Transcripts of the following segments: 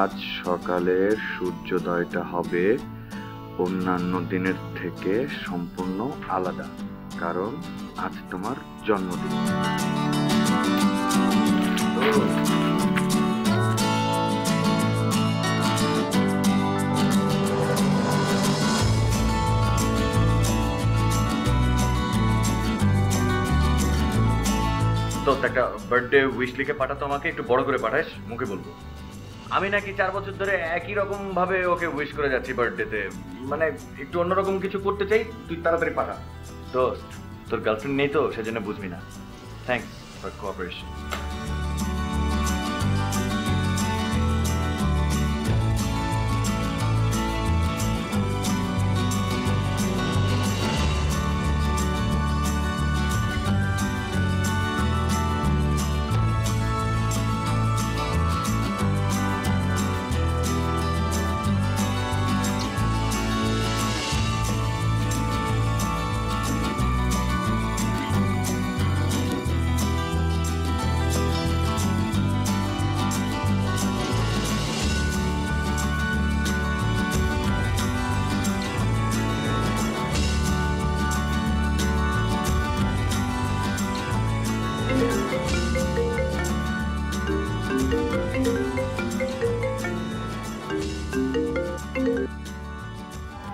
আজ সকালের সূর্যোদয়টা হবে অন্যান্য দিনের থেকে সম্পূর্ণ আলাদা, কারণ আজ তোমার জন্মদিন। তো একটা বার্থডে উইশ লিখে পাঠাতো, আমাকে একটু বড় করে পাঠাইস, মুখে বলবো। আমি নাকি 4 বছর ধরে একই রকম ভাবে ওকে উইশ করে যাচ্ছি বার্থডেতে, মানে একটু অন্যরকম কিছু করতে চাই, তুই তাড়াতাড়ি পাঠা। দোস্ত, তোর গার্লফ্রেন্ড নেই তো সেজন্য বুঝবি না। Thanks for cooperation.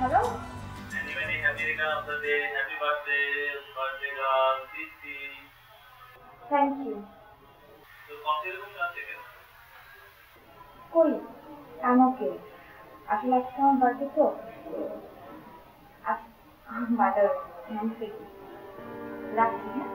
Hello? Many happy returns of the day. Happy birthday girl, Sisi. Thank you. So, coffee এরকম আছে কেন? কই? I'm okay. আসলে আজকে আমার বার্থডে তো। বাটার থ্যাংক ইউ। রাখছি হ্যাঁ?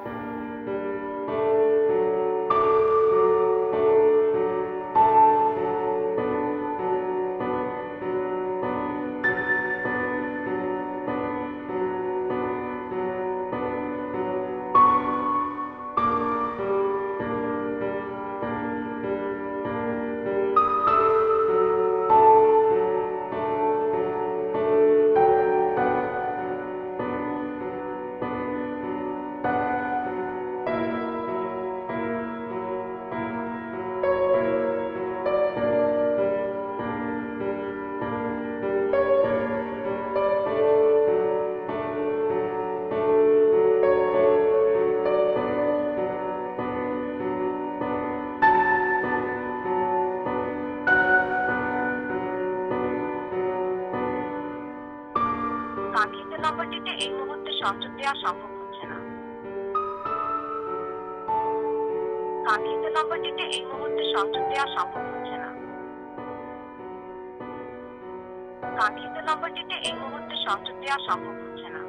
কাঙ্ক্ষিত নম্বরটিতে এই মুহূর্তে সংযোগ দেওয়া সম্ভব হচ্ছে না। কাঙ্ক্ষিত নম্বরটিতে এই মুহূর্তে সংযোগ দেওয়া সম্ভব হচ্ছে না। কাঙ্ক্ষিত নম্বরটিতে এই মুহূর্তে সংযোগ দেওয়া সম্ভব হচ্ছে না।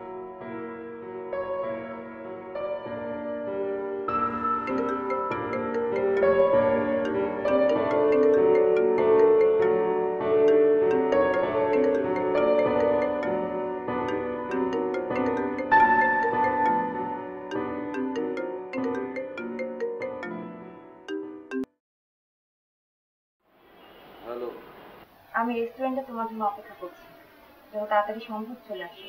হ্যালো, আমি রেস্টুরেন্টে তোমার জন্য অপেক্ষা করছি। যত তাড়াতাড়ি সম্ভব চলে আসো।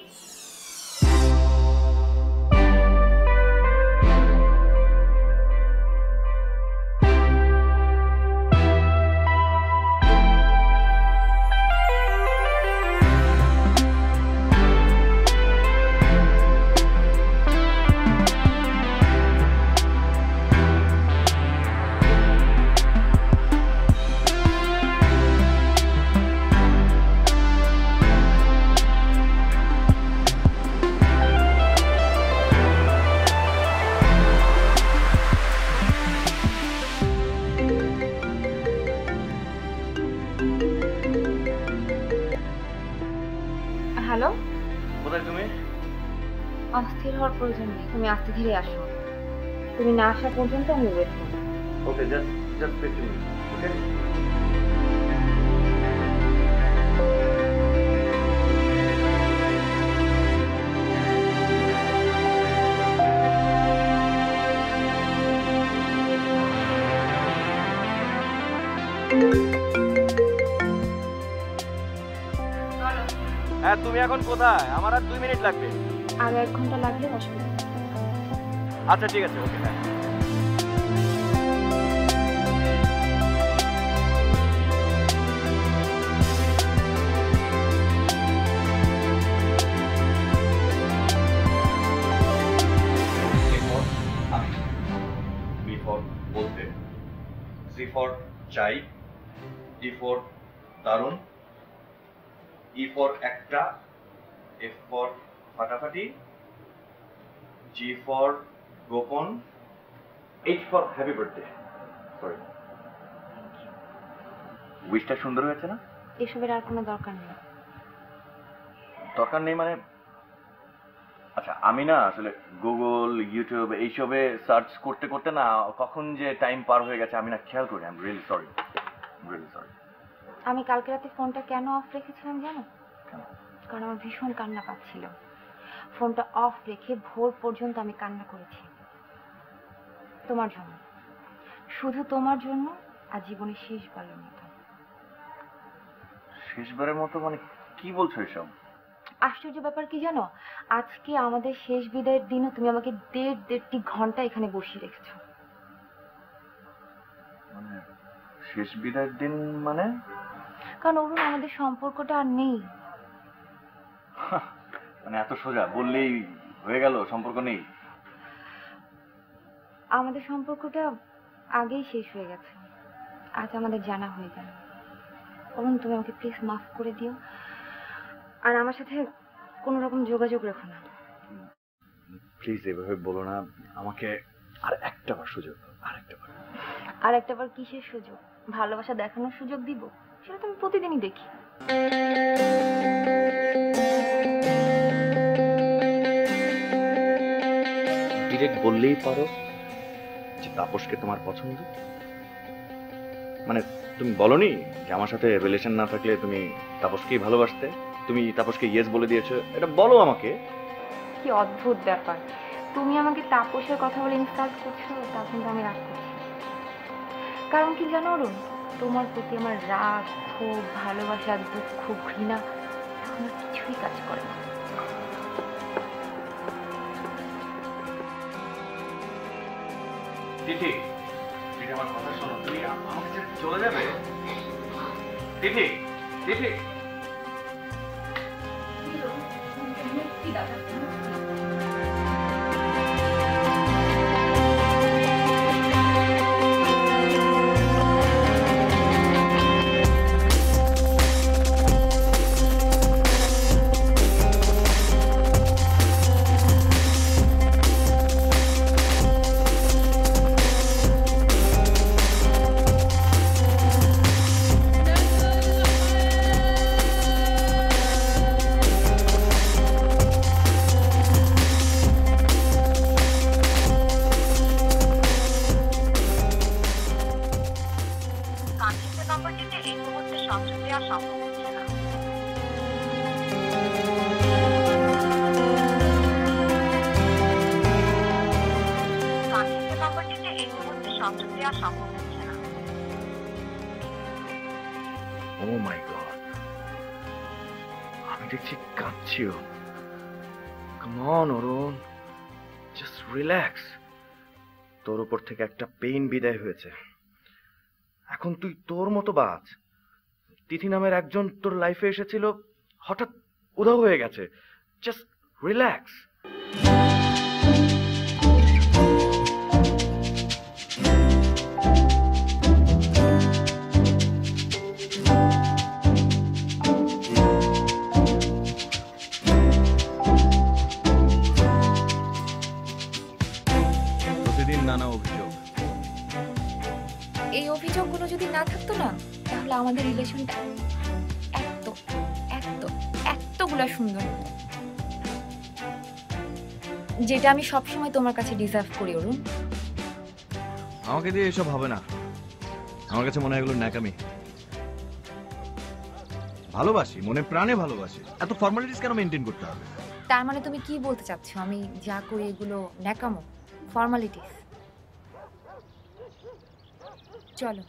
হ্যালো? কোথায় তুমি? অস্থির হওয়ার প্রয়োজন নেই, তুমি আস্তে ধীরে আসো। তুমি না আসা পর্যন্ত আমি ওয়েট করবো। ওকে, জাস্ট 15 মিনিট। ওকে। হ্যাঁ, তুমি এখন কোথায়? আমার আর 2 মিনিট লাগবে। আর 1 ঘন্টা লাগলে অসুবিধা। আচ্ছা ঠিক আছে, ওকে। হ্যাঁ, সি ফর চাই, ডি ফর দারুণ, ই ফর একটা, এফ ফর ফাটাফাটি, জি ফর গোপন, H for happy birthday. Sorry, উইশটা সুন্দর হয়েছে না? এসবের আর কোনো দরকার নেই। দরকার নেই মানে? আচ্ছা, আমি না আসলে গুগল, ইউটিউব এইসবে সার্চ করতে করতে না কখন যে টাইম পার হয়ে গেছে আমি না খেয়াল করি। I am really sorry, really sorry. আমি কালকে রাতে ফোনটা কেন অফ রেখেছিলাম জানো? কারণ আমার ভীষণ কান্না পাচ্ছিল। ফোনটা অফ রেখে ভোর পর্যন্ত আমি কান্না করেছি তোমার জন্য, শুধু তোমার জন্য, আর জীবনের শেষবারের মতো। শেষবারের মতো মানে কি বলছো এসব? আশ্চর্য ব্যাপার কি জানো, আজকে আমাদের শেষ বিদায়ের দিনও তুমি আমাকে দেড়টি ঘন্টা এখানে বসিয়ে রেখেছো। মানে শেষ বিদায়ের দিন মানে? কারণ অরুণ, আমাদের সম্পর্কটা আর নেই। মানে এত সোজা বললেই হয়ে গেল সম্পর্ক নেই? আমাদের সম্পর্কটা আগেই শেষ হয়ে গেছে, আজ আমাদের জানা হয়ে গেল। অরুণ, তুমি আমাকে প্লিজ মাফ করে দিও, আর আমার সাথে কোনো রকম যোগাযোগ রেখো না। প্লিজ এভাবে বলো না, আমাকে আর একটা বার সুযোগ দাও, আর একটা বার কিসের সুযোগ? ভালোবাসা দেখানোর সুযোগ দিব, সেটা তো আমি প্রতিদিনই দেখি। ডিরেক্ট বললেই পারো যে তাপসকে তোমার পছন্দ। মানে তুমি বলনি যে আমার সাথে রিলেশন না থাকলে তুমি তাপসকেই ভালোবাসতে, তুমি তাপসকে ইয়েস বলে দিয়েছো, এটা বলো আমাকে। কি অদ্ভুত ব্যাপার, তুমি আমাকে তাপসের কথা বলে ইনসাল্ট করছো, তা কিন্তু আমি রাগ করছি। কারণ কি জানো অরুণ, তোমার প্রতি আমার রাগ, ক্ষোভ, ভালোবাসা, দুঃখ, ঘৃণা এখন আর কিছুই কাজ করে না। তিথি, তিথি আমার কথা শোনো, তুমি আমাকে ছেড়ে চলে যাবে? তিথি, তিথি। কাঙ্ক্ষিত নম্বরটিতে এই মুহূর্তে সংযোগ দেওয়া সম্ভব হচ্ছে না। কাঙ্ক্ষিত নম্বরটিতে এই মুহূর্তে সংযোগ দেওয়া সম্ভব হচ্ছে না। ও মাই গড, আমি দেখছি কাঁদছিও। Come on Arun, just relax. তোর উপর থেকে একটা পেইন বিদায় হয়েছে, এখন তুই তোর মতো বাঁচ। তিথি নামের একজন তোর লাইফে এসেছিল, হঠাৎ উধাও হয়ে গেছে। Just relax. প্রতিদিন নানা অভিযোগ। এই অভিযোগগুলো যদি না থাকতো না, তাহলে আমাদের রিলেশনটা এত এত এতগুলা সুন্দর হতো, যেটা আমি সবসময় তোমার কাছে ডিজার্ভ করি অরুণ। আমাকে দিয়ে এসব হবে না, আমার কাছে মনে হয় এগুলো ন্যাকামি। ভালোবাসি, মনে প্রাণে ভালোবাসি, এত ফর্মালিটিস কেন মেনটেন করতে হবে? তার মানে তুমি কি বলতে চাচ্ছ, আমি যা করি এগুলো ন্যাকামো, ফর্মালিটিস? চলো।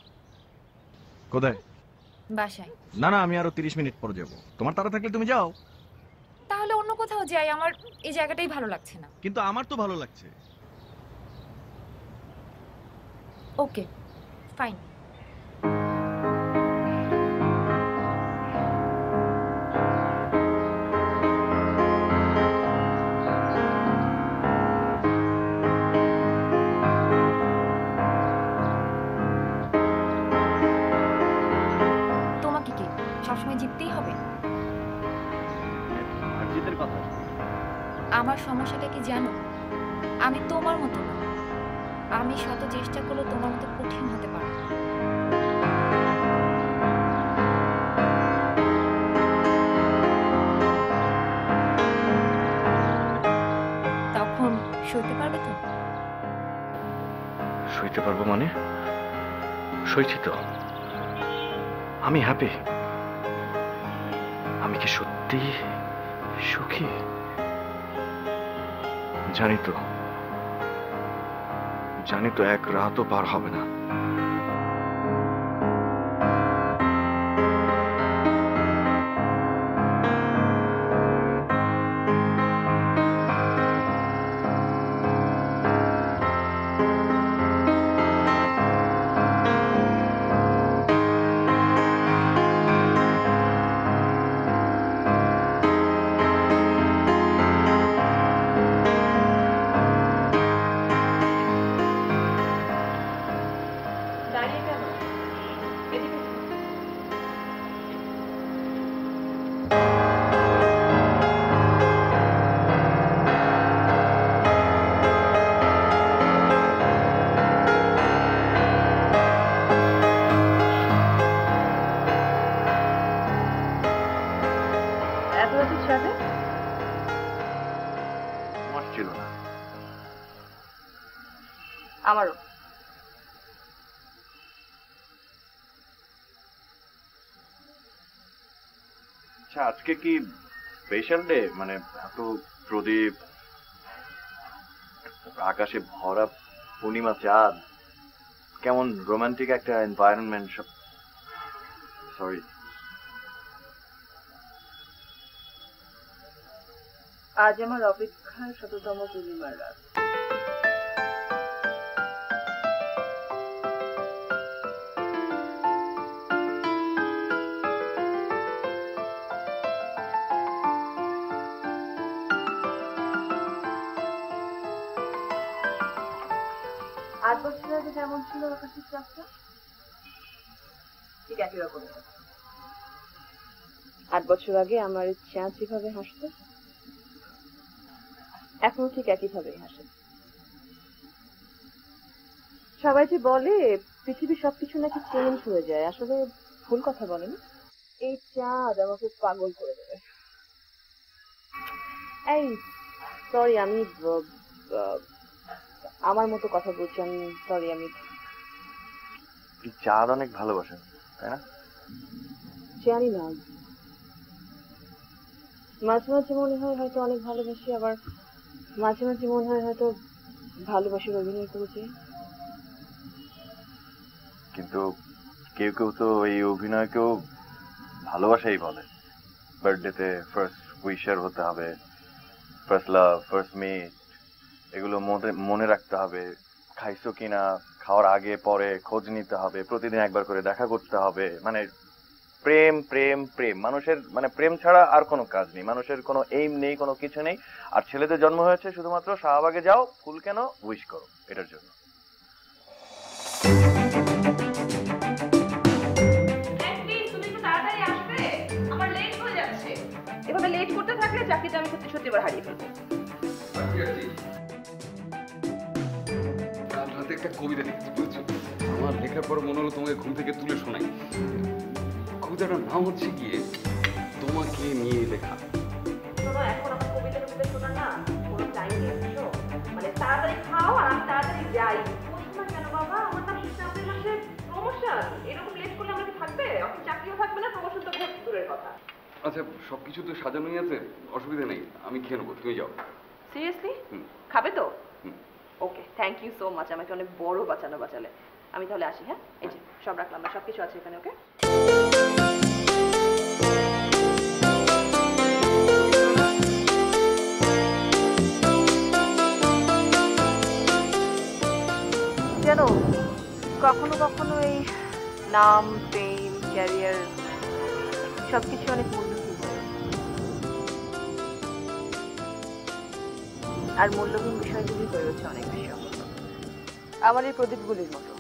কোথায়? বাসায়। না না, আমি আরো 30 মিনিট পর যাব। তোমার তাড়া থাকলে তুমি যাও। তাহলে অন্য কোথাও যাই, আমার এই জায়গাটাই ভালো লাগছে না। কিন্তু আমার তো ভালো লাগছে। ওকে, ফাইন। করতেই হবে? জিতের কথা। আমার সমস্যাটা কি জানো? আমি তোমার মতো না। আমি শত চেষ্টা করলেও তোমার মতো কঠিন হতে পারবো না। তখন সইতে পারবে তো? সইতে পারবো মানে? সইছি তো। আমি হ্যাপি। আমি কি সত্যি সুখী? জানি তো এক রাতও পার হবে না। আমার ছিল না। আমারও। আচ্ছা, আজকে কি স্পেশাল ডে? মানে এত প্রদীপ, আকাশে ভরা পূর্ণিমা চাঁদ, কেমন রোমান্টিক একটা এনভায়রনমেন্ট। সরি। আজ আমার অপেক্ষার ১৭তম পূর্ণিমার রাত। আট বছর আগে যেমন ছিল আকাশের চাঁদটা, ঠিক একই রকম। ৮ বছর আগে আমার চাঁদ যেভাবে হাসতো, এখনো ঠিক একইভাবেই হাসে। সবাই যে বলে পৃথিবীর সবকিছু নাকি চেঞ্জ হয়ে যায়, আসলে ভুল কথা বলে না। এই চাঁদ আমাকে পাগল করে দেবে। এই সরি, আমি আমার মতো কথা বলছি। আমি সরি, আমি চাঁদ অনেক ভালোবাসেন, তাই না? জানি না, মাঝে মাঝে মনে হয় হয়তো অনেক ভালোবাসি, আবার মাঝে মাঝে মনে হয় হয়তো ভালোবাসার অভিনয় করেছি। কিন্তু কেউ কেউ তো এই অভিনয়কেও ভালোবাসাই বলে। বার্থডেতে ফার্স্ট উইশার হতে হবে, ফার্স্ট লাভ, ফার্স্ট মিট, এগুলো মনে রাখতে হবে। খাইছো কিনা, খাওয়ার আগে পরে খোঁজ নিতে হবে, প্রতিদিন একবার করে দেখা করতে হবে। মানে প্রেম প্রেম প্রেম, মানুষের মানে প্রেম ছাড়া আর কোনো কাজ নেই, মানুষের কোনো এইম নেই, কোনো কিছু নেই। আর ছেলেদের জন্ম হয়েছে শুধুমাত্র শাহবাগে যাও, ফুল কেন, উইশ করো, এটার জন্য। এভাবে লেট করতে থাকলে চাকরিটা আমি সত্যি সত্যি এবার হারিয়ে ফেলবো। কাল রাতে একটা কবিতা লিখেছি, বুঝছো? আমার লেখার পর মনে হলো তোমাকে ঘুম থেকে তুলে শোনাই। কবিতাটার নাম হচ্ছে গিয়ে তোমাকে নিয়ে লেখা। শোনো, এখন আমার কবিতা শোনা না কোনো টাইম নেই, বুঝছো? মানে তাড়াতাড়ি খাও আর আমি তাড়াতাড়ি যাই। বলছো না কেন বাবা? আমার না সামনের মাসে প্রমোশন। এরকম লেট করলে আমাকে থাকবে, অফিস চাকরিও থাকবে না, প্রমোশন তো খুব দূরের কথা। আচ্ছা, সবকিছু তো সাজানোই আছে, অসুবিধা নেই, আমি খেয়ে নেবো, তুমি যাও। সিরিয়াসলি খাবে তো? ওকে, থ্যাংক ইউ সো মাচ, আমাকে অনেক বড় বাঁচালে। আমি তাহলে আসি। হ্যাঁ, এই যে সব রাখলাম, না সবকিছু আছে এখানে। ওকে, জানো কখনো কখনো এই নাম, ফেম, ক্যারিয়ার সবকিছু অনেক মূল্যহীন, আর মূল্যহীন বিষয়গুলি হয়ে হচ্ছে অনেক বেশি অমূল্য। আমার এই প্রদীপগুলির মতো।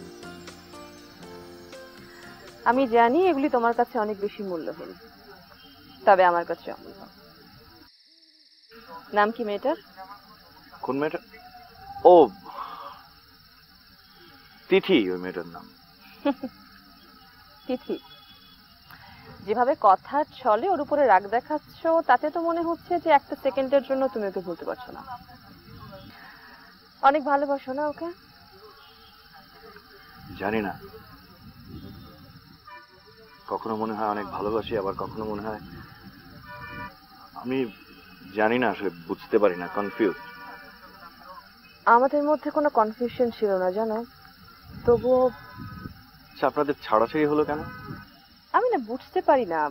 আমি জানি এগুলি তোমার কাছে অনেক বেশি মূল্যহীন, তবে আমার কাছে অমূল্য। নাম কি মেয়েটার? কোন মেয়েটা? ও, তিথি ওই মেয়েটার নাম। তিথি? যেভাবে কথা চলে ওর উপরে রাগ দেখাচ্ছ, তাতে তো মনে হচ্ছে যে একটা সেকেন্ডের জন্য তুমি ওকে ভুলতে পারছো না। অনেক ভালোবাসো না ওকে? জানি না, কখনো মনে হয় অনেক ভালোবাসি, আবার কখনো মনে হয় আমি জানি না, আসলে বুঝতে পারি না, কনফিউজ। আমাদের মধ্যে কোনো কনফিউশন ছিল না জানো, তবুও আচ্ছা, আপনাদের ছাড়াছাড়ি হলো কেন? আমি না বুঝতে পারি না,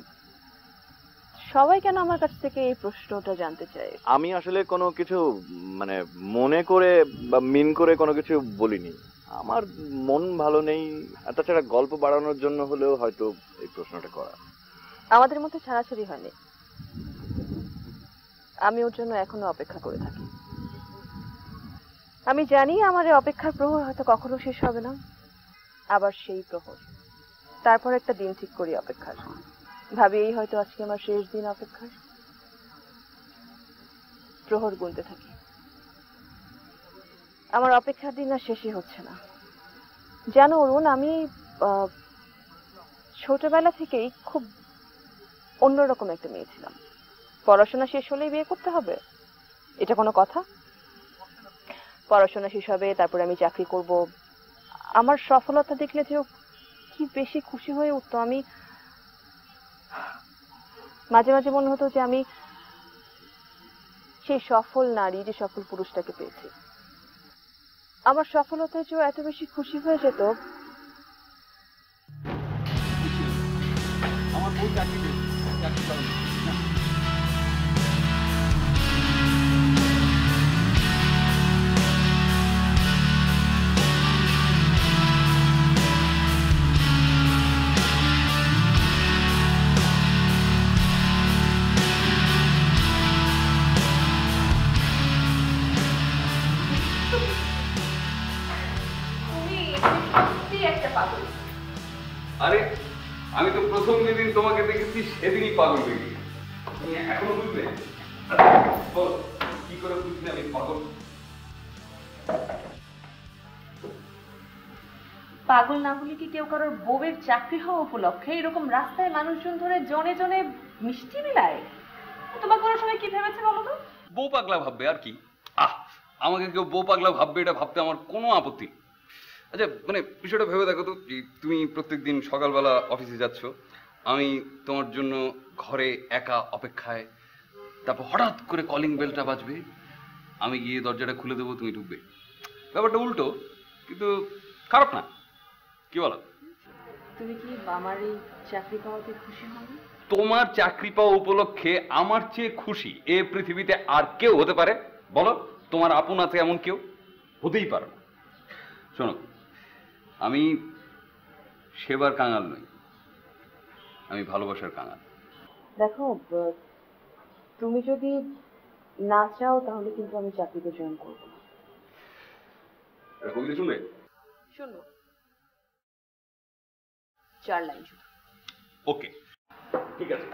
সবাই কেন আমার কাছ থেকে এই প্রশ্নটা জানতে চায়। আমি আসলে কোনো কিছু মানে মনে করে বা মিন করে কোনো কিছু বলিনি, আমার মন ভালো নেই, তাছাড়া গল্প বাড়ানোর জন্য হলেও হয়তো এই প্রশ্নটা করা। আমাদের মধ্যে ছাড়াছাড়ি হয়নি, আমি ওর জন্য এখনো অপেক্ষা করে থাকি। আমি জানি আমার এই অপেক্ষার প্রহর হয়তো কখনো শেষ হবে না, আবার সেই প্রহর, তারপর একটা দিন ঠিক করি অপেক্ষার, ভাবি এই হয়তো আজকে আমার শেষ দিন অপেক্ষার। প্রহর গুনতে থাকি, আমার অপেক্ষার দিন আর শেষই হচ্ছে না। জানো অরুণ, আমি ছোটবেলা থেকেই খুব অন্যরকম একটা মেয়ে ছিলাম। পড়াশোনা শেষ হলেই বিয়ে করতে হবে, এটা কোনো কথা? পড়াশোনা শেষ হবে, তারপরে আমি চাকরি করব, আমার সফলতা দেখলে যে কি বেশি খুশি হয়ে উঠতো। আমি মাঝে মাঝে মনে হতো যে আমি সেই সফল নারী যে সফল পুরুষটাকে পেয়েছি। আমার সফলতায় যে এত বেশি খুশি হয়ে যেত। আমার বউ চাকরি করে। আরে আমি তো প্রথম যেদিন তোমাকে দেখেছি সেদিনই পাগল হয়ে গেছি। তুমি এখনো বুঝলে? বল, কি করে বুঝলে আমি পাগল? পাগল না হলে কি কেউ কারোর বউয়ের চাকরি হওয়া উপলক্ষে এরকম রাস্তায় মানুষজন ধরে জনে জনে মিষ্টি বিলায়? তোমার কোনো সময় কি ভেবেছে বলো তো? বউ পাগলা ভাববে আর কি। আমাকে কেউ বউ পাগলা ভাববে, এটা ভাবতে আমার কোনো আপত্তি। আচ্ছা, মানে বিষয়টা ভেবে দেখো তো, তুমি প্রত্যেকদিন সকালবেলা অফিসে যাচ্ছ, আমি তোমার জন্য ঘরে একা অপেক্ষায়, তারপর হঠাৎ করে কলিং বেলটা বাজবে, আমি গিয়ে দরজাটা খুলে দেবো, তুমি ঢুকবে। ব্যাপারটা উল্টো, কিন্তু খারাপ না, কি বলো? তুমি কি আমার এই চাকরি পাওয়াতে খুশি হও? তোমার চাকরি পাওয়া উপলক্ষে আমার চেয়ে খুশি এ পৃথিবীতে আর কেউ হতে পারে বলো? তোমার আপন আছে এমন কেউ? হতেই পারে না। শোনো, আমি সেবার কাঙাল নই, আমি ভালোবাসার কাঙাল। দেখো, তুমি যদি না চাও তাহলে কিন্তু আমি চাকরিতে জয়েন করবো না। কবিতা শুনবে? শুনবো, 4 লাইন শুধু। ওকে, ঠিক আছে।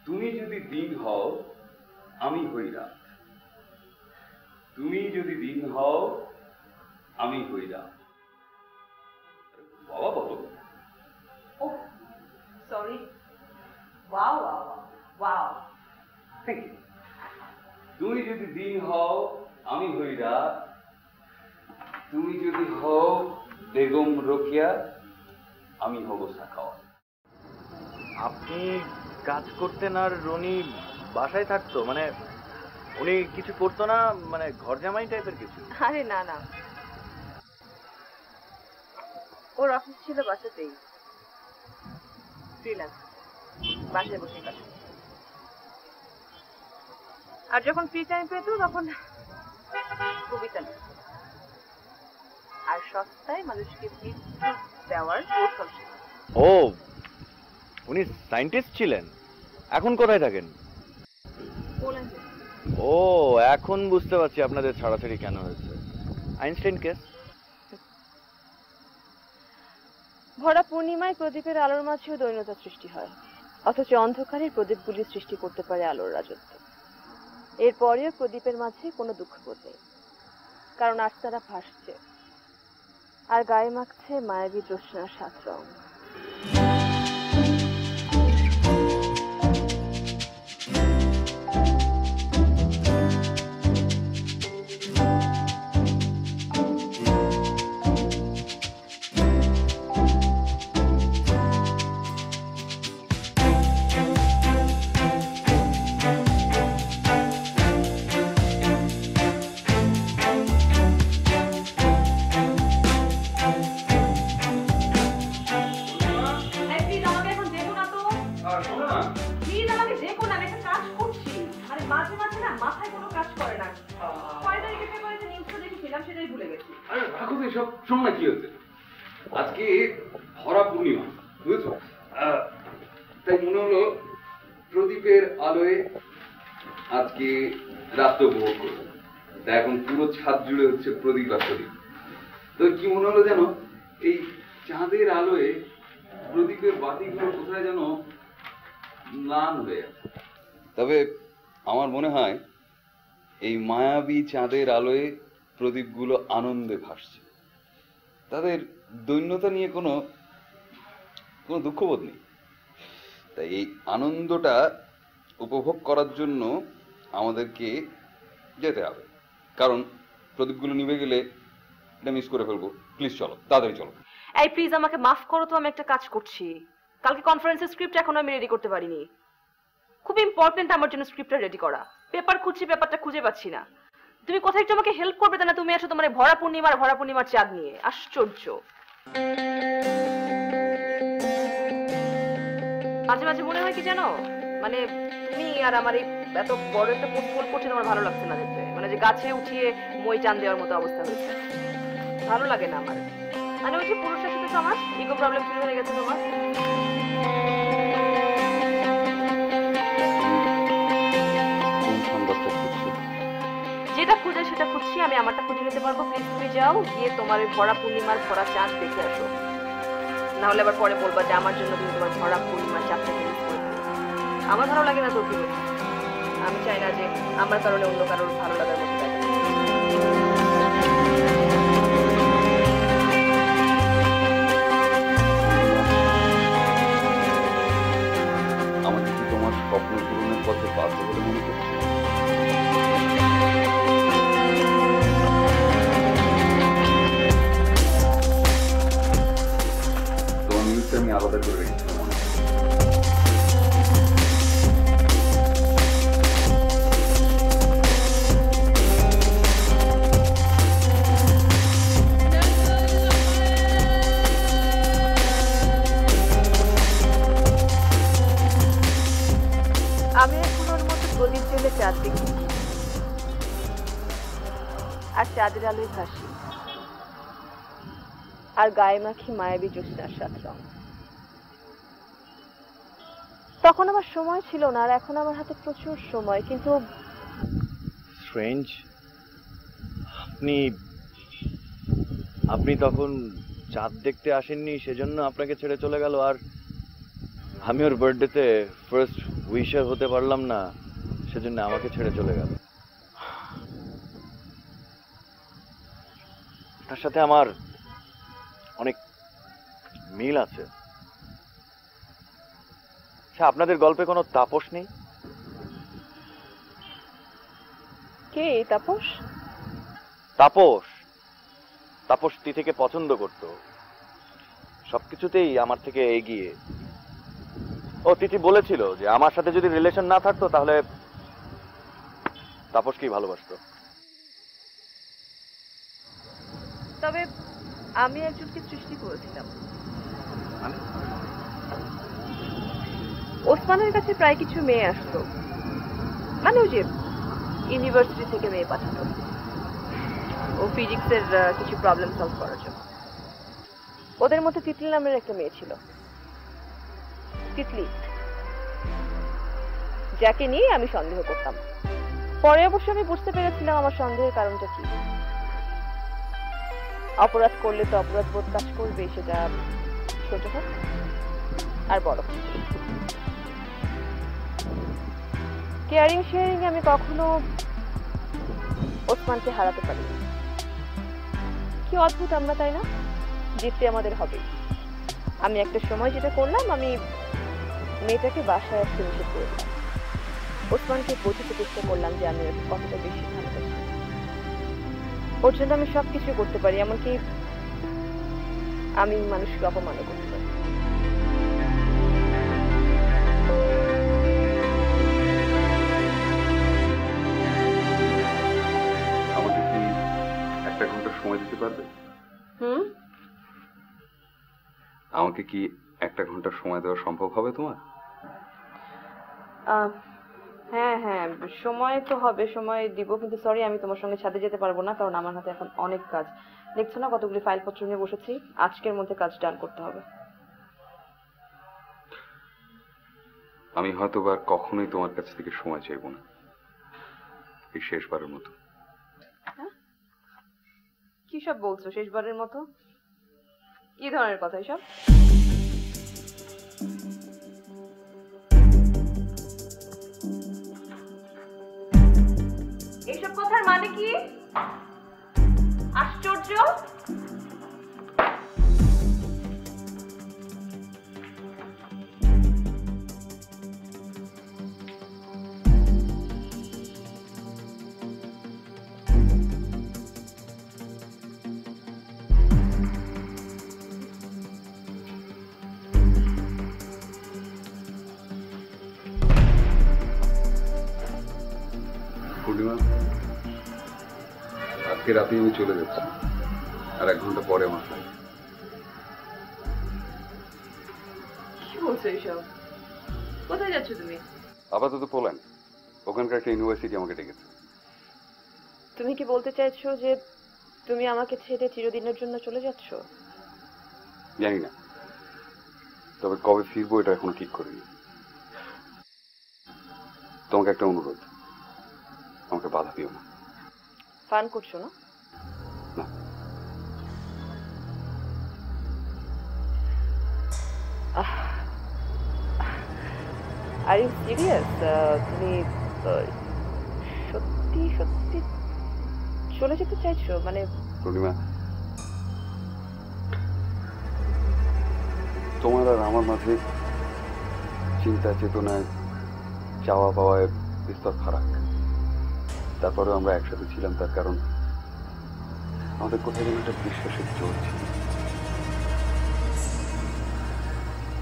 তুমি যদি দিন হও আমি হই রাত, তুমি যদি দিন হও আমি হই রাত। বাবা বলো। Oh sorry, wow wow wow, thank you. তুমি যদি দিন হও আমি হই রাত, তুমি যদি হও বেগম রোকেয়া আমি হব সাখাওয়াত। আপনি কাজ করতেন আর রনি বাসায় থাকতো, মানে উনি কিছু করতো না, মানে ঘর জামাই টাইপের কিছু? আরে না না, ওর অফিস ছিল বাসাতেই, ফ্রিল্যান্স, বাসায় বসে কাজ করতো। আর যখন ফ্রি টাইম পেতো তখন কবিতা লিখতো আর সস্তায় মানুষকে বিদ্যুৎ দেওয়ার কৌশল শেখাতো। ও, উনি সায়েন্টিস্ট ছিলেন। এখন কোথায় থাকেন? পোল্যান্ডে। ও, এখন বুঝতে পারছি আপনাদের ছাড়াছাড়ি কেন হয়েছে। Einstein case. ভরা পূর্ণিমায় প্রদীপের আলোর মাঝেও দৈন্যতা সৃষ্টি হয়, অথচ অন্ধকারের প্রদীপগুলি সৃষ্টি করতে পারে আলোর রাজত্ব। এরপরেও প্রদীপের মাঝে কোনো দুঃখবোধ নেই, কারণ আজ তারা ভাসছে আর গায়ে মাখছে মায়াবী জ্যোৎস্নার 7 রং। আজকে ভরা পূর্ণিমা, বুঝেছো? তাই মনে হলো প্রদীপের আলোয় আজকে রাত্র উপভোগ করবো। তা এখন পুরো ছাদ জুড়ে হচ্ছে প্রদীপ আর প্রদীপ। তো কি মনে হলো যেন এই চাঁদের আলোয় প্রদীপের বাতিগুলো কোথায় যেন ম্লান হয়ে আছে। তবে আমার মনে হয় এই মায়াবী চাঁদের আলোয় প্রদীপগুলো আনন্দে ভাসছে, তাদের দৈন্যতা নিয়ে কোনো দুঃখবোধ নেই। তাই এই আনন্দটা উপভোগ করার জন্য আমাদেরকে যেতে হবে, কারণ প্রদীপগুলো নিভে গেলে এটা মিস করে ফেলবো। প্লিজ চলো, তাড়াতাড়ি চলো। এই প্লিজ আমাকে মাফ করো তো, আমি একটা কাজ করছি। কালকে কনফারেন্সের স্ক্রিপ্ট এখনো আমি রেডি করতে পারিনি। খুব ইম্পর্টেন্ট আমার জন্য স্ক্রিপ্টটা রেডি করা। পেপার খুঁজছি, পেপারটা খুঁজে পাচ্ছি না। তুমি কোথায় একটু আমাকে হেল্প করবে তা না? তুমি আসো তোমার ভরা পূর্ণিমার চাঁদ নিয়ে। আশ্চর্য। মাঝে মাঝে মনে হয় কি জানো, মানে তুমি আর আমার এই এত বড় একটা পোস্ট করছি, তোমার ভালো লাগছে না দেখতে। মানে যে গাছে উঠিয়ে মই টান দেওয়ার মতো অবস্থা হয়েছে, ভালো লাগে না আমার। মানে ওই যে পুরুষ শাসিত সমাজ, ইগো প্রবলেম শুরু হয়ে গেছে তোমার। যেটা খুঁজে সেটা খুঁজছি, আমি আমারটা খুঁজে নিতে পারবো। প্লিজ তুমি যাও, গিয়ে তোমার ভরা পূর্ণিমার ভরা চাঁদ দেখে আসো, না হলে আবার পরে বলবা যে আমার জন্য তুমি তোমার ভরা পূর্ণিমার চাঁদটাকে মিস করে দিলে। আমার ভালো লাগে না তো কি, আমি চাই না যে আমার কারণে অন্য কারোর ভালো লাগার মতো দেখা। আমাকে কি তোমার স্বপ্ন পূরণের পথে বাধ্য বলে মনে করছে? তোমার নিউজটা আমি আলাদা করে রেখেছিলাম। আমি এখন ওর মতো প্রদীপ জ্বেলে চাঁদ দেখি আর চাঁদের আলোয় ভাসি আর গায়ে মাখি মায়াবী জ্যোৎস্নার 7 রং। তখন আমার সময় ছিল না, আর এখন আমার হাতে প্রচুর সময়। কিন্তু স্ট্রেঞ্জ, আপনি তখন চাঁদ দেখতে আসেননি, সেজন্য আপনাকে ছেড়ে চলে গেল। আর আমি ওর বার্থডেতে ফার্স্ট উইশার হতে পারলাম না, সেজন্য আমাকে ছেড়ে চলে গেল। তার সাথে আমার অনেক মিল আছে। আচ্ছা, আপনাদের গল্পে কোনো তাপস নেই? কে তাপস? তাপস তিথিকে পছন্দ করত, সবকিছুতেই আমার থেকে এগিয়ে। ও তিথি বলেছিল যে আমার সাথে যদি রিলেশন না থাকতো তাহলে তাপসকেই ভালোবাসতো। তবে আমি একজনকে সৃষ্টি করেছিলাম। ওসমানের কাছে প্রায় কিছু মেয়ে আসতো, মানে ওই যে ইউনিভার্সিটি থেকে মেয়ে পাঠাতো ও ফিজিক্সের কিছু প্রবলেম সলভ করার জন্য। ওদের মধ্যে তিতলি নামের একটা মেয়ে ছিল, তিতলি, যাকে নিয়ে আমি সন্দেহ করতাম। পরে অবশ্য আমি বুঝতে পেরেছিলাম আমার সন্দেহের কারণটা কি। অপরাধ করলে তো অপরাধ বোধ কাজ করবে, সেটা ছোট হোক আর বড় হোক, কেয়ারিং শেয়ারিং আমি কখনো ওসমানকে হারাতে পারিনি। কি অদ্ভুত আমরা, তাই না? জিততে আমাদের হবে। আমি একটা সময় যেটা করলাম, আমি মেয়েটাকে বাসায় আসতে নিষেধ করেছিলাম। ওসমানকে বোঝাতে চেষ্টা করলাম যে আমি ওকে কতটা বেশি ভালোবাসি। ওর জন্য আমি সবকিছু করতে পারি, এমনকি আমি মানুষকে অপমানও করতে পারি। আমাকে কি 1 ঘন্টা সময় দিতে পারবে? আমাকে কি 1 ঘন্টা সময় দেওয়া সম্ভব হবে তোমার? হ্যাঁ হ্যাঁ, সময় তো হবে, সময় দিব, কিন্তু সরি আমি তোমার সঙ্গে ছাদে যেতে পারবো না, কারণ আমার হাতে এখন অনেক কাজ। দেখছো না কতগুলি ফাইলপত্র নিয়ে বসেছি, আজকের মধ্যে কাজ ডান করতে হবে। আমি হয়তো বা কখনোই তোমার কাছ থেকে সময় চাইবো না, এই শেষবারের মতো। কি সব বলছো শেষবারের মতো? কি ধরনের কথা এসব? এইসব কথার মানে কি? আশ্চর্য! পূর্ণিমা, আজকে রাতেই আমি চলে যাচ্ছি, আর 1 ঘন্টা পরে আমার ফ্লাইট। কি বলছো এইসব? কোথায় যাচ্ছ তুমি? আপাতত পোল্যান্ড, ওখানকার একটা ইউনিভার্সিটি আমাকে ডেকেছে। তুমি কি বলতে চাইছো যে তুমি আমাকে ছেড়ে চিরদিনের জন্য চলে যাচ্ছ? জানি না, তবে কবে ফিরবো এটা এখনো ঠিক করিনি। তোমাকে একটা অনুরোধ, আমাকে বাধা দিও না। ফান করছো না? না। Are you serious? তুমি সত্যি সত্যি চলে যেতে চাইছো? মানে পূর্ণিমা, তোমার আর আমার মাঝে চিন্তা চেতনায় চাওয়া পাওয়ায় বিস্তর ফারাক। তারপরেও আমরা একসাথে ছিলাম, তার কারণ আমাদের কোথায় যেন একটা বিশ্বাসের জোর ছিল।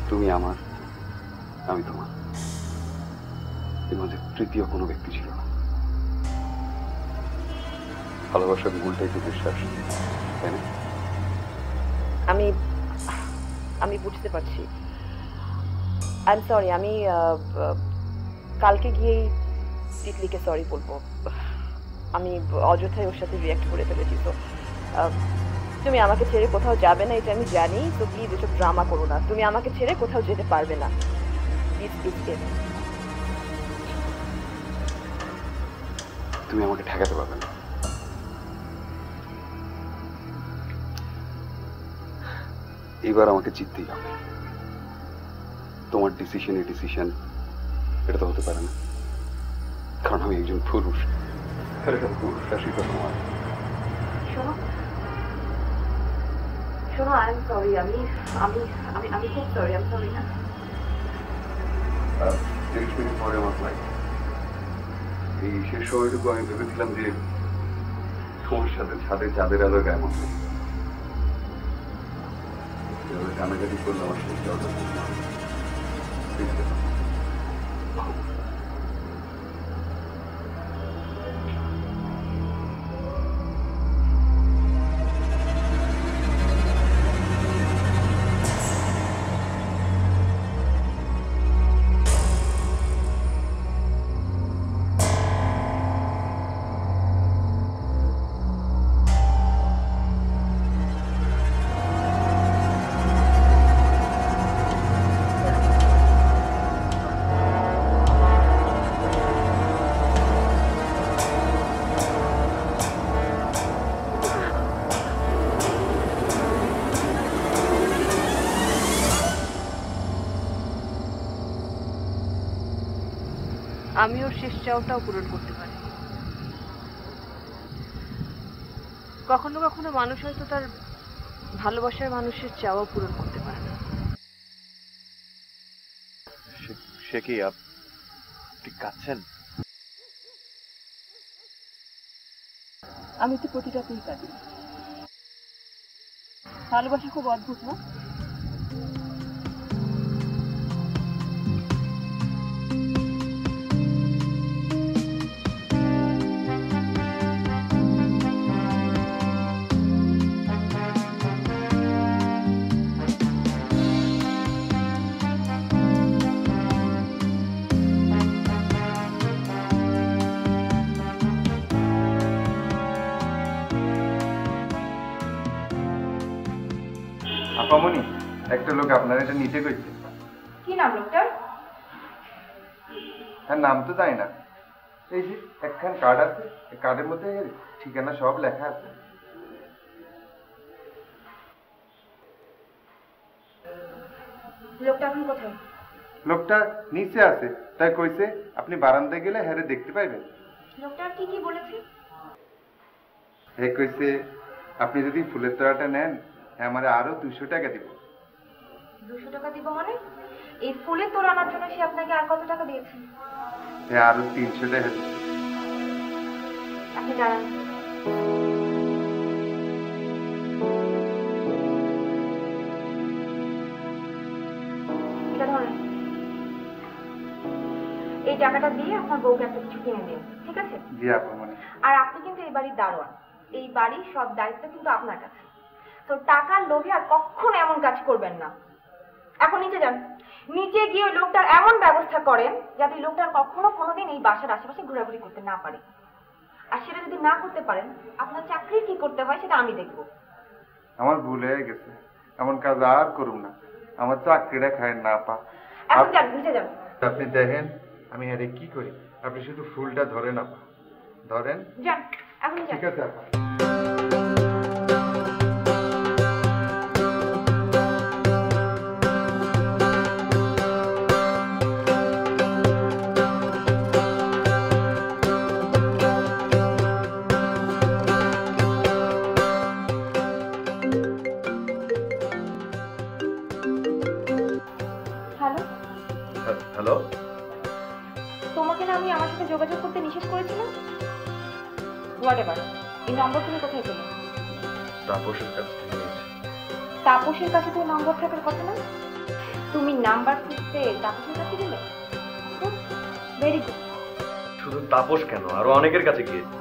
তুমি আমার, আমি তোমার, এর মাঝে তৃতীয় কোনো ব্যক্তি ছিল না। ভালোবাসার মূলটাই তো বিশ্বাস, তাই না? আমি বুঝতে পারছি। I am sorry. আমি কালকে গিয়েই তিতলিকে সরি বলবো। আমি অযথাই ওর সাথে রিঅ্যাক্ট করে ফেলেছি। তো তুমি আমাকে ছেড়ে কোথাও যাবে না, এটা আমি জানি। তো প্লিজ এসব ড্রামা করো না। তুমি আমাকে ছেড়ে কোথাও যেতে পারবে না, প্লিজ প্লিজ। তুমি আমাকে ঠেকাতে পারবে না। এবার আমাকে জিততেই হবে। তোমার ডিসিশন এটা তো হতে পারে না, কারণ আমি একজন পুরুষ। পুরুষ শাসিত সমাজ। শোনো শোনো, আই এম সরি। আমি আমি আমি আমি খুব সরি। আই এম সরি না। 30 মিনিট পরে আমার ফ্লাইট। এই শেষ সময়টুকু আমি ভেবেছিলাম যে তোমার সাথে ছাদে চাঁদের আলো কেমন কানাকাটি করলে আমার সেই আমি ওর শেষ চাওয়াটাও পূরণ করতে পারি। কখনো কখনো মানুষ হয়তো তার ভালোবাসার মানুষের চাওয়া পূরণ করতে পারে না। সে কি আপনি কাঁদছেন? আমি তো প্রতিটাতেই কাঁদি। ভালোবাসা খুব অদ্ভুত না? আপামনি, একটা লোক আপনার এটা নিতে কইছে। কি নাম লোকটার? তার নাম তো জানি না। এই যে একখান কার্ড আছে, এই কার্ডের মধ্যে ঠিকানা সব লেখা আছে। লোকটা এখন কোথায়? লোকটা নিচে আছে, তাই কইছে আপনি বারান্দায় গেলে হ্যাঁ দেখতে পাইবেন। লোকটা কি কি বলেছে? হে কইছে আপনি যদি ফুলের তোড়াটা নেন হ্যাঁ আমার আরো 200 টাকা দিব। 200 টাকা দিব মানে? এই ফুলের তোড়া আনার জন্য সে আপনাকে আর কত টাকা দিয়েছে? হ্যাঁ আরো 300 টাকা দিব। আপনি দাঁড়ান। এটা ধরেন। এই টাকাটা দিয়ে আপনার বউকে একটা কিছু কিনে দিন, ঠিক আছে? জি আপামনি। আর আপনি কিন্তু এই বাড়ির দারোয়ান, এই বাড়ির সব দায়িত্ব কিন্তু আপনার কাছে। তো টাকার লোভে আর কখনো এমন কাজ করবেন না। এখন নিচে যান, নিচে গিয়ে ওই লোকটার এমন ব্যবস্থা করেন যাতে লোকটার কখনো কোনোদিন এই বাসার আশেপাশে ঘোরাঘুরি করতে না পারে। আর সেটা যদি না করতে পারেন আপনার চাকরি কি করতে হয় সেটা আমি দেখব। আমার ভুল হয়ে গেছে, এমন কাজ আর করুম না। আমার চাকরিটা খায় না পা। এখন যান, নিচে যান। আপনি দেখেন আমি আরে কি করি, আপনি শুধু ফুলটা ধরেন আপা, ধরেন। যান, এখন যান। ঠিক আছে আপা। হ্যালো, হ্যালো, তোমাকে না আমি আমার সাথে যোগাযোগ করতে নিষেধ করেছিলাম? হোয়াটএভার, এই নম্বর তুমি কোথায় পেলে? তাপসের কাছ থেকে নিয়েছি। তাপসের কাছে তো নম্বর থাকার কথা না? তুমি নাম্বার খুঁজতে তাপসের কাছে গেলে? Very good. শুধু তাপস কেন, আরো অনেকের কাছে গিয়েছি।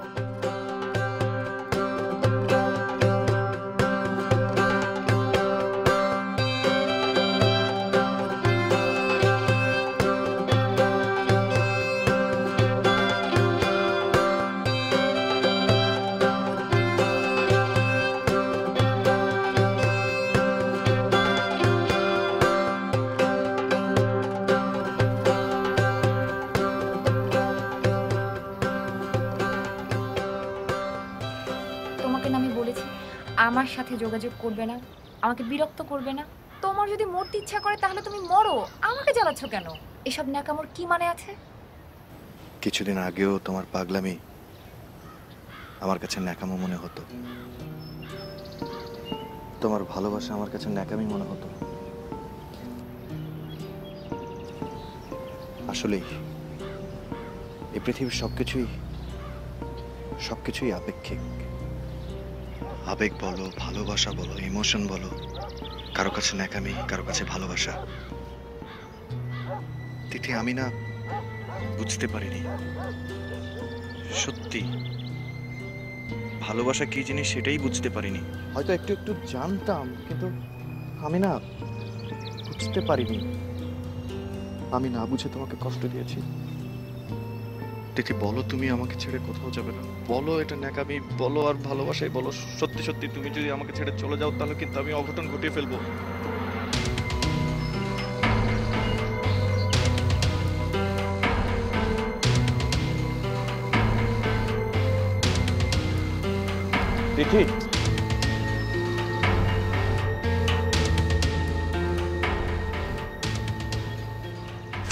আমার সাথে যোগাযোগ করবে না, আমাকে বিরক্ত করবে না। তোমার যদি মরতে ইচ্ছা করে তাহলে তুমি মরো, আমাকে জ্বালাচ্ছ কেন? এসব ন্যাকামোর কি মানে আছে? কিছুদিন আগেও তোমার পাগলামি আমার কাছে ন্যাকামো মনে হতো, তোমার ভালোবাসা আমার কাছে ন্যাকামি মনে হতো। আসলেই এই পৃথিবীর সবকিছুই আপেক্ষিক। আবেগ বলো, ভালোবাসা বলো, ইমোশন বলো, কারো কাছে ন্যাকামি, কারো কাছে ভালোবাসা। তিথি, আমি না বুঝতে পারিনি সত্যি ভালোবাসা কি জিনিস, সেটাই বুঝতে পারিনি। হয়তো একটু একটু জানতাম, কিন্তু আমি না বুঝতে পারিনি। আমি না বুঝে তোমাকে কষ্ট দিয়েছি। তিথি, বলো তুমি আমাকে ছেড়ে কোথাও যাবে না? বলো এটা ন্যাকামি বলো আর ভালোবাসাই বলো, সত্যি সত্যি তুমি যদি আমাকে ছেড়ে চলে যাও তাহলে কিন্তু আমি অঘটন ঘটিয়ে ফেলবো। তিথি,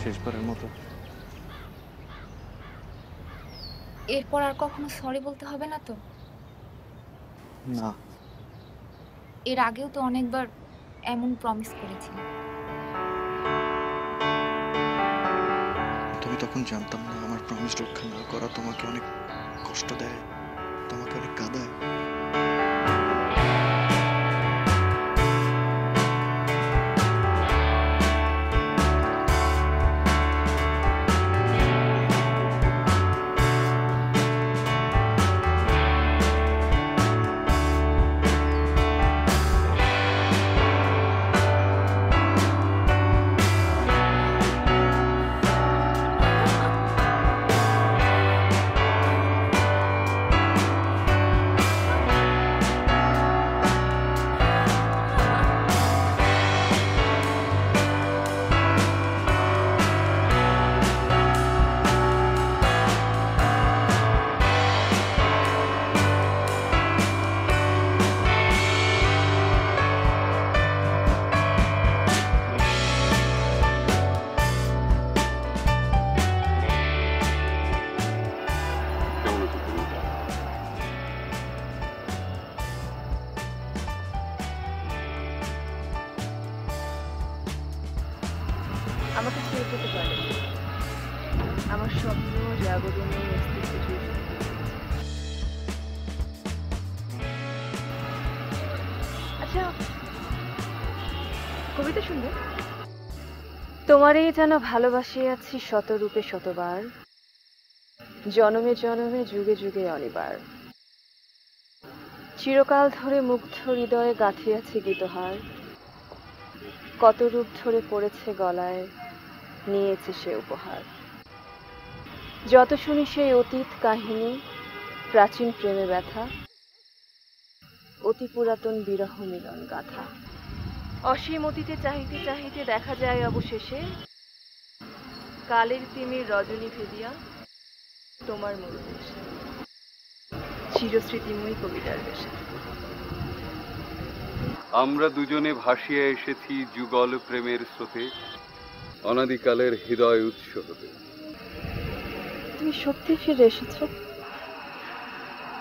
শেষবারের মতো এরপর আর কখনো সরি বলতে হবে না তো? না, এর আগেও তো অনেকবার এমন প্রমিস করেছিলাম। তুমি তখন জানতাম না আমার প্রমিস রক্ষা না করা তোমাকে অনেক কষ্ট দেয়, তোমাকে অনেক কাঁদায়। কেমন আছো তুমি? আমাকে ছেড়ে যেতে পারে, আমার স্বপ্ন জাগরণ অস্তিত্ব জুড়ে। আচ্ছা, কবিতা শুনবে? তোমারই যেন ভালোবাসি আছি শতরূপে শতবার, জনমে জনমে যুগে যুগে অনিবার, চিরকাল ধরে মুগ্ধ হৃদয়ে গাঁথিয়াছি গীতহার, কত রূপ ধরে পড়েছে গলায়, নিয়েছে সে উপহার। যত শুনি সেই অতীত কাহিনী, প্রাচীন প্রেমে ব্যথা, অতি পুরাতন বিরহ মিলন গাথা, অসীম অতীতে চাহিতে চাহিতে দেখা যায় অবশেষে কালের তিমির রজনী ভেদিয়া তোমার মরুদেশে, চিরস্মৃতিময়ী কবিতার বেশে। আমরা দুজনে ভাসিয়ে এসেছি যুগল প্রেমের স্রোতে, অনাদিকালের হৃদয় উৎস হতে। তুমি সত্যি ফিরে এসেছো?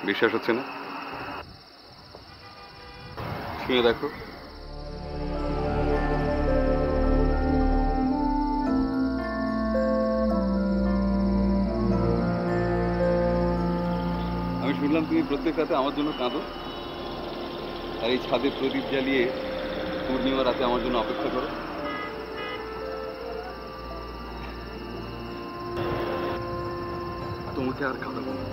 বিশ্বাস হচ্ছে না? শুনে দেখো। আমি শুনলাম তুমি প্রত্যেক রাতে আমার জন্য কাঁদো, আর এই ছাদে প্রদীপ জ্বালিয়ে পূর্ণিমা রাতে আমার জন্য অপেক্ষা করো। তোমাকে আর কাঁদাবো না।